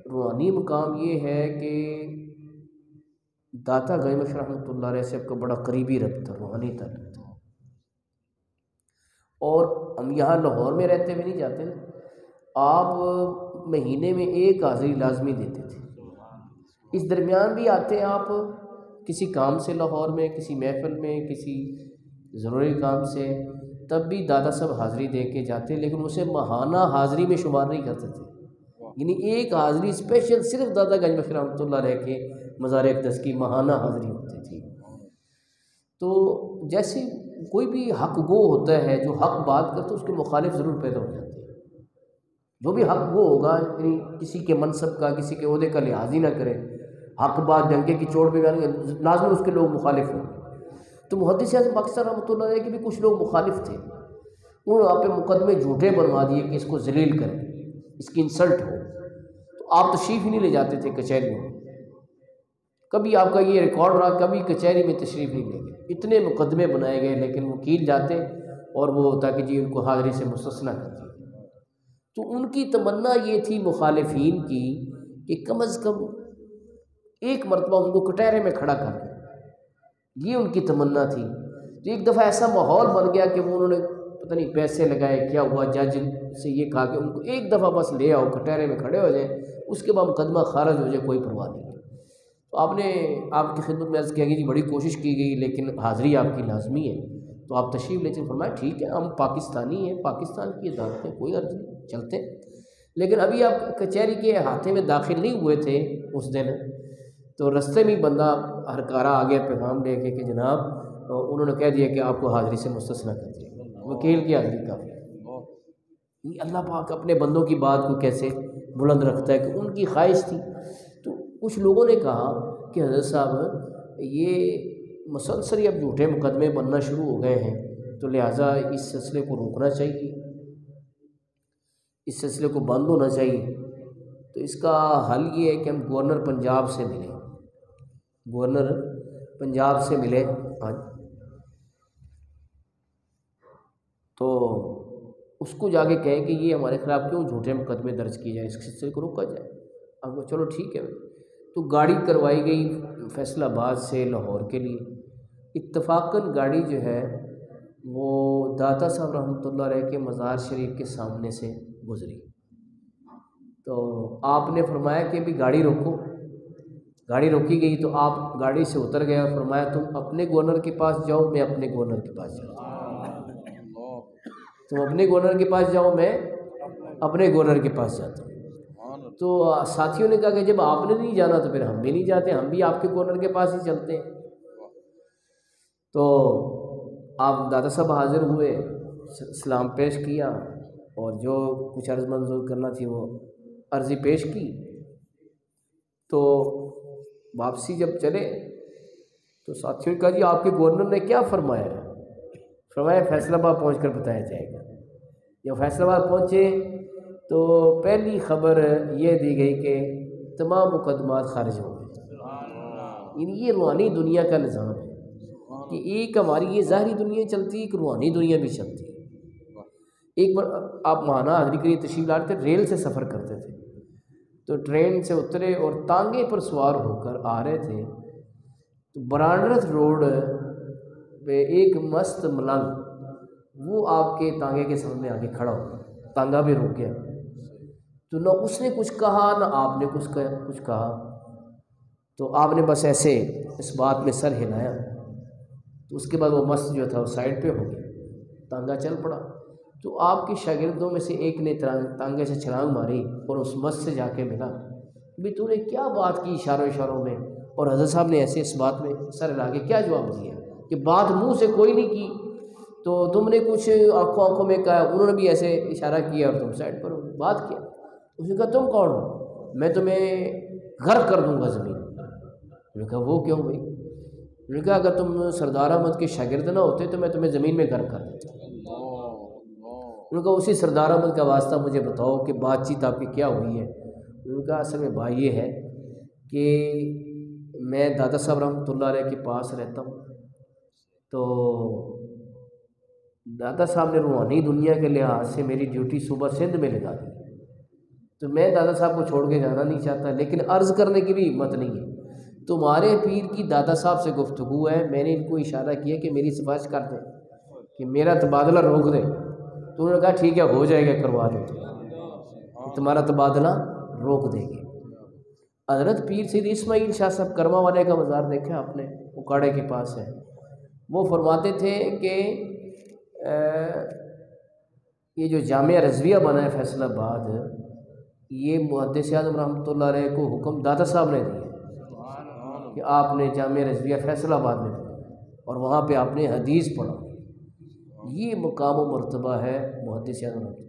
روحانی مقام یہ ہے کہ داتا گنج رحمۃ اللہ علیہ سے آپ کا بڑا قریبی ربط ہے، روحانی تعلق تھا۔ اور ہم یہاں لاہور میں رہتے ہوئے نہیں جاتے نا، آپ مہینے میں ایک حاضری لازمی دیتے تھے۔ اس درمیان بھی آتے آپ کسی کام سے لاہور میں، کسی محفل میں، کسی ضروری کام سے، تب بھی دادا صاحب حاضری دے کے جاتے، لیکن اسے ماہانہ حاضری میں شمار نہیں کرتے تھے، یعنی ایک حاضری اسپیشل صرف دادا گنج بخش رحمۃ اللہ علیہ کے مزار اقدس کی ماہانہ حاضری ہوتی تھی۔ تو جیسے کوئی بھی حق گو ہوتا ہے جو حق بات کرتا ہے، اس کے مخالف ضرور پیدا ہو جاتے ہیں۔ جو بھی حق گو ہوگا، یعنی کسی کے منصب کا، کسی کے عہدے کا لحاظ ہی نہ کرے، حق بات ڈنکے کی چوٹ پہ لازم اس کے لوگ مخالف ہوں۔ تو محدث اعظم پاکستان رحمۃ اللہ علیہ کے بھی کچھ لوگ مخالف تھے، انہوں نے آپ پہ مقدمے جھوٹے بنوا دیے کہ اس کو ذلیل کریں، اس کی انسلٹ ہو، تو آپ تشریف ہی نہیں لے جاتے تھے کچہریوں میں۔ کبھی آپ کا یہ ریکارڈ رہا، کبھی کچہری میں تشریف نہیں لے گئے، اتنے مقدمے بنائے گئے، لیکن وکیل جاتے اور وہ ہوتا کہ جی ان کو حاضری سے مستثنیٰ کر دیا۔ تو ان کی تمنا یہ تھی مخالفین کی کہ کم از کم ایک مرتبہ ان کو کٹہرے میں کھڑا کر دیں، یہ ان کی تمنا تھی۔ تو ایک دفعہ ایسا ماحول بن گیا کہ وہ انہوں نے پتہ نہیں پیسے لگائے کیا ہوا، جج سے یہ کہا کہ ان کو ایک دفعہ بس لے آؤ، کٹہرے میں کھڑے ہو جائیں، اس کے بعد مقدمہ خارج ہو جائے، کوئی پرواہ نہیں۔ تو آپ نے آپ کی خدمت میں عرض کیا کہ جی بڑی کوشش کی گئی لیکن حاضری آپ کی لازمی ہے، تو آپ تشریف لے چلے۔ فرمایا ٹھیک ہے، ہم پاکستانی ہیں، پاکستان کی عدالت ہے، کوئی عرض نہیں، چلتے۔ لیکن ابھی آپ کچہری کے احاطے میں داخل نہیں ہوئے تھے اس دن، تو رستے میں بندہ ہرکارا آ گیا پیغام لے کے کہ جناب انہوں نے کہہ دیا کہ آپ کو حاضری سے مستثنیٰ کر دیا، وکیل کی حاضری کافی ہے۔ اللہ پاک اپنے بندوں کی بات کو کیسے بلند رکھتا ہے، کہ ان کی خواہش تھی۔ تو کچھ لوگوں نے کہا کہ حضرت صاحب یہ مسلسل اب جھوٹے مقدمے بننا شروع ہو گئے ہیں، تو لہٰذا اس سلسلے کو روکنا چاہیے، اس سلسلے کو بند ہونا چاہیے۔ تو اس کا حل یہ ہے کہ ہم گورنر پنجاب سے ملیں، گورنر پنجاب سے ملے آج، تو اس کو جا کے کہیں کہ یہ ہمارے خلاف کیوں جھوٹے مقدمے درج کیے جائیں، اس سلسلے کو روکا جائے۔ اب وہ چلو ٹھیک ہے، تو گاڑی کروائی گئی فیصل آباد سے لاہور کے لیے۔ اتفاقاً گاڑی جو ہے وہ داتا صاحب رحمۃ اللہ علیہ کے مزار شریف کے سامنے سے گزری، تو آپ نے فرمایا کہ بھی گاڑی روکو۔ گاڑی روکی گئی تو آپ گاڑی سے اتر گئے اور فرمایا تم اپنے گورنر کے پاس جاؤ، میں اپنے گورنر کے پاس جاؤں، تم اپنے گورنر کے پاس جاؤ، میں اپنے گورنر کے پاس جاتا ہوں۔ تو ساتھیوں نے کہا کہ جب آپ نے نہیں جانا تو پھر ہم بھی نہیں جاتے، ہم بھی آپ کے گورنر کے پاس ہی چلتے ہیں۔ تو آپ دادا صاحب حاضر ہوئے، سلام پیش کیا، اور جو کچھ عرض منظور کرنا تھی وہ عرضی پیش کی۔ تو واپسی جب چلے تو ساتھیوں نے کہا جی آپ کے گورنر نے کیا فرمایا ہے؟ فرمایا فیصل آباد پہنچ کر بتایا جائے گا۔ جب فیصل آباد پہنچے تو پہلی خبر یہ دی گئی کہ تمام مقدمات خارج ہو گئے۔ یعنی یہ روحانی دنیا کا نظام ہے کہ ایک ہماری یہ ظاہری دنیا چلتی ہے، ایک روحانی دنیا بھی چلتی ہے۔ ایک بار آپ ماہانہ حاضری کے لیے تشریف لاتے تھے، ریل سے سفر کرتے تھے، تو ٹرین سے اترے اور تانگے پر سوار ہو کر آ رہے تھے، تو برانڈرتھ روڈ پہ ایک مست ملنگ وہ آپ کے تانگے کے سامنے آ کے کھڑا ہو، تانگا بھی رک گیا، تو نہ اس نے کچھ کہا نہ آپ نے کچھ کہا، تو آپ نے بس ایسے اس بات میں سر ہلایا، تو اس کے بعد وہ مست جو تھا وہ سائڈ پہ ہو گیا، تانگا چل پڑا۔ تو آپ کے شاگردوں میں سے ایک نے تانگے سے چھلانگ ماری اور اس مست سے جا کے ملا، بھی تو نے کیا بات کی اشاروں میں، اور حضرت صاحب نے ایسے اس بات میں سر ہلا کے کیا جواب دیا کہ بات منہ سے کوئی نہیں کی، تو تم نے کچھ آنکھوں میں کہا، انہوں نے بھی ایسے اشارہ کیا اور تم سائڈ پر ہو، بات کیا؟ اس نے کہا تم کون ہو، میں تمہیں غرق کر دوں گا زمین۔ انہوں نے کہا وہ کیوں بھائی؟ انہوں نے کہا اگر تم سردار احمد کے شاگرد نہ ہوتے تو میں تمہیں زمین میں غرق کر دیتا۔ انہوں نے کہا اسی سردار احمد کا واسطہ مجھے بتاؤ کہ بات چیت آپ کی کیا ہوئی ہے؟ انہوں نے کہا اصل میں بھائی یہ ہے کہ میں دادا صاحب رحمۃ اللہ علیہ کے پاس رہتا ہوں، تو دادا صاحب نے روحانی دنیا کے لحاظ سے میری ڈیوٹی صوبہ سندھ میں لگا دی، تو میں دادا صاحب کو چھوڑ کے جانا نہیں چاہتا، لیکن عرض کرنے کی بھی ہمت نہیں ہے۔ تمہارے پیر کی دادا صاحب سے گفتگو ہے، میں نے ان کو اشارہ کیا کہ میری سفارش کر دیں کہ میرا تبادلہ روک دیں، تو انہوں نے کہا ٹھیک ہے ہو جائے گا، کروا دیتے تمہارا تبادلہ روک دیں گے۔ حضرت پیر سید اسماعیل شاہ صاحب کرما والے کا مزار دیکھا آپ نے، اکاڑے کے پاس ہے، وہ فرماتے تھے کہ یہ جو جامعہ رضویہ بنا ہے فیصل آباد، یہ محدث اعظم رحمۃ اللہ علیہ کو حکم دادا صاحب نے دیا کہ آپ نے جامعہ رضویہ فیصل آباد میں پڑھا اور وہاں پہ آپ نے حدیث پڑھا۔ یہ مقام و مرتبہ ہے محدث اعظم رحمۃ اللہ۔